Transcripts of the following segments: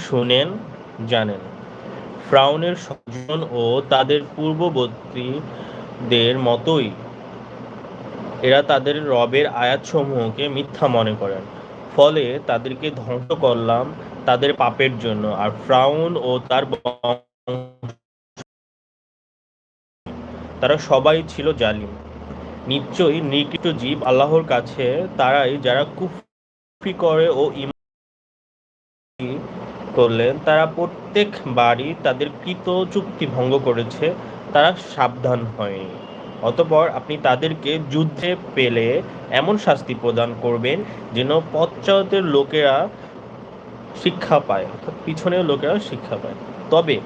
শুনেন, জানেন। ফিরআউনের স্বজন ও তাদের পূর্ববর্তীদের মতোই এরা তাদের রবের আয়াতসমূহকে মিথ্যা মনে করেন। ফলে তাদেরকে ধ্বংস করলাম তাদের পাপের জন্য। আর ফিরআউন ও তার তারা সবাই ছিল জালিম। নিশ্চয়ই নিকৃষ্ট জীব আল্লাহর কাছে তারাই যারা কুফরি করে ও ঈমান করলেন, তারা প্রত্যেকবারই তাদের কৃত চুক্তি ভঙ্গ করেছে, তারা সাবধান হয়নি। অতঃপর আপনি তাদেরকে যুদ্ধে পেলে এমন শাস্তি প্রদান করবেন যেন পশ্চাতের লোকেরা শিক্ষা পায়, অর্থাৎ পিছনের লোকেরা শিক্ষা পায়। তবে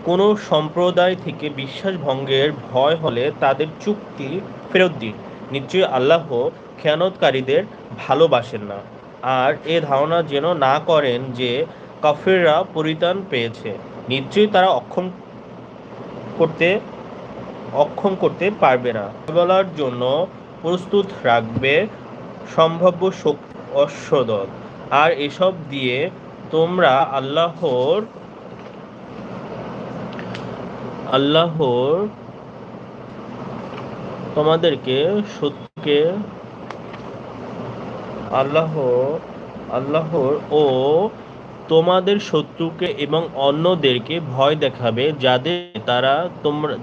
কোনো সম্প্রদায় থেকে বিশ্বাস ভঙ্গের ভয় হলে তাদের চুক্তি ফেরত দিন। নিশ্চয়ই আল্লাহ খেয়ানতকারীদের ভালোবাসেন না। আর এ ধারণা যেন না করেন যে কাফিররা পরিত্রাণ পেয়েছে। নিশ্চয়ই তারা অক্ষম করতে পারবে না। মোকাবেলার জন্য প্রস্তুত রাখবে সম্ভাব্য অশ্বদল। আর এসব দিয়ে তোমরা আল্লাহর তোমাদেরকে শত্রুকে আল্লাহর ও তোমাদের শত্রুকে এবং অন্যদেরকে ভয় দেখাবে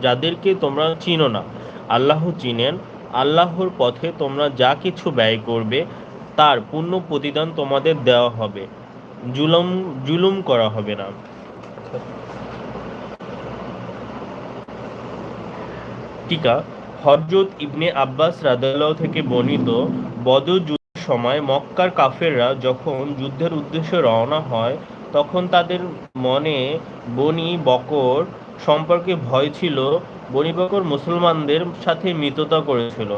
যাদেরকে তোমরা চিনো না। আল্লাহ চিনেন। আল্লাহর পথে তোমরা যা কিছু ব্যয় করবে তার পূর্ণ প্রতিদান তোমাদের দেওয়া হবে। জুলুম করা হবে না। টিকা হযরত ইবনে আব্বাস রাদিয়াল্লাহু থেকে বর্ণিত, বদর যুদ্ধের সময় মক্কার কাফেররা যখন যুদ্ধের উদ্দেশ্যে রওনা হয় তখন তাদের মনে বনী বকর সম্পর্কে ভয় ছিল। বনী বকর মুসলমানদের সাথে মিত্রতা করেছিল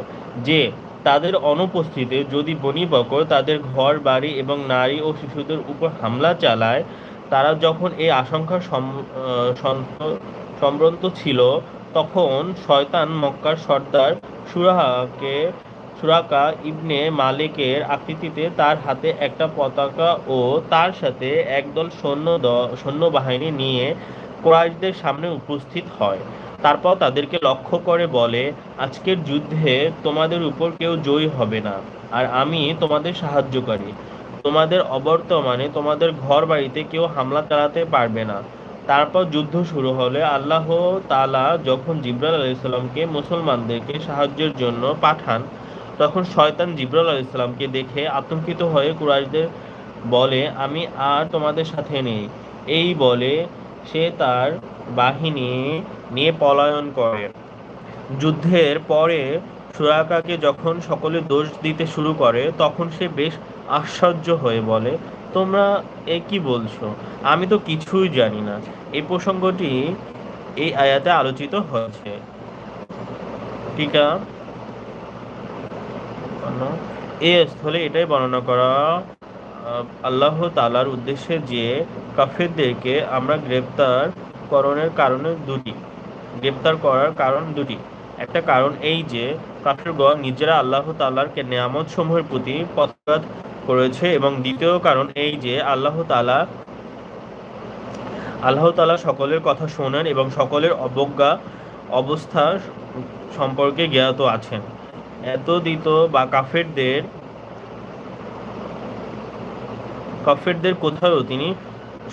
যে তাদের অনুপস্থিতিতে যদি বনী বকর তাদের ঘর বাড়ি এবং নারী ও শিশুদের উপর হামলা চালায়। তারা যখন এই আশঙ্কার সম্ভ্রান্ত ছিল তখন শয়তান মক্কার সর্দার সুরাকা ইবনে মালিকের আকৃতিতে তার হাতে একটা পতাকা ও তার সাথে একদল সৈন্যবাহিনী নিয়ে কুরাইশদের সামনে উপস্থিত হয়। তারপর তাদেরকে লক্ষ্য করে বলে, আজকের যুদ্ধে তোমাদের উপর কেউ জয়ী হবে না, আর আমি তোমাদের সাহায্যকারী। তোমাদের অবর্তমানে তোমাদের ঘর বাড়িতে কেউ হামলা চালাতে পারবে না। তারপর যুদ্ধ শুরু হলে আল্লাহ তাআলা যখন জিবরাইল আলাইহিসসালামকে মুসলমানদেরকে সাহায্যের জন্য পাঠান, তখন শয়তান জিবরাইল আলাইহিসসালামকে দেখে আতঙ্কিত হয়ে কুরাইশদের বলে, আমি আর তোমাদের সাথে নেই। এই বলে সে তার বাহিনী নিয়ে পলায়ন করে। যুদ্ধের পরে সুরাকাকে যখন সকলে দোষ দিতে শুরু করে তখন সে বেশ আশ্চর্য হয়ে বলে, তোমরা এ কি বলছো? আমি তো কিছুই জানি না। এই প্রসঙ্গটি এই আয়াতে আলোচিত হয়েছে। টিকা এই স্থলে এটাই বর্ণনা করা আল্লাহ তাআলার উদ্দেশ্যে যে কাফেরদেরকে আমরা গ্রেপ্তার করার কারণ দুটি। একটা কারণ এই যে কাফেরগণ নিজেরা আল্লাহ তাআলার নেয়ামত সমূহের প্রতি পক্ষপাত করেছে, এবং দ্বিতীয় কারণ এই যে আল্লাহ তাআলা সকলের কথা শোনেন এবং সকলের অবজ্ঞা অবস্থা সম্পর্কে জ্ঞাত আছেন। এতদ্বিত বা কাফেরদের কোথাও তিনি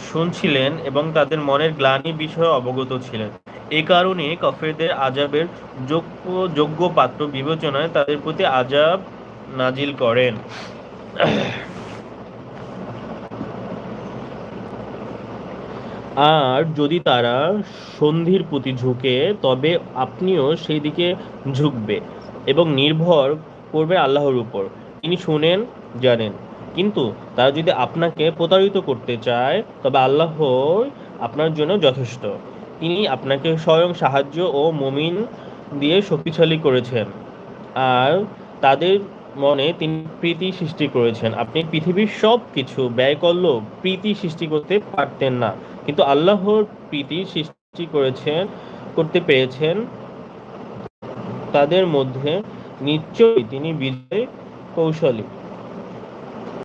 শুনছিলেন এবং তাদের মনের গ্লানি বিষয়ে অবগত ছিলেন। এ কারণে কাফেরদের আযাবের যোগ্য পাত্র বিবেচনায় তাদের প্রতি আযাব নাজিল করেন। আর যদি তারা সন্ধির প্রতি ঝুঁকে তবে আপনিও সেই দিকে ঝুঁকবে এবং নির্ভর করবে আল্লাহর উপর। তিনি শুনেন, জানেন। কিন্তু তারা যদি আপনাকে প্রতারিত করতে চায় তবে আল্লাহ আপনার জন্য যথেষ্ট। তিনি আপনাকে স্বয়ং সাহায্য ও মুমিন দিয়ে শক্তিশালী করেছেন, আর তাদের মনে তিনি প্রীতি সৃষ্টি করেছেন। আপনি পৃথিবীর সব কিছু ব্যয় করলেও প্রীতি সৃষ্টি করতে পারতেন না, কিন্তু আল্লাহর প্রীতি সৃষ্টি করতে পেরেছেন তাদের মধ্যে। নিশ্চয়ই তিনি বিজয় কৌশলী।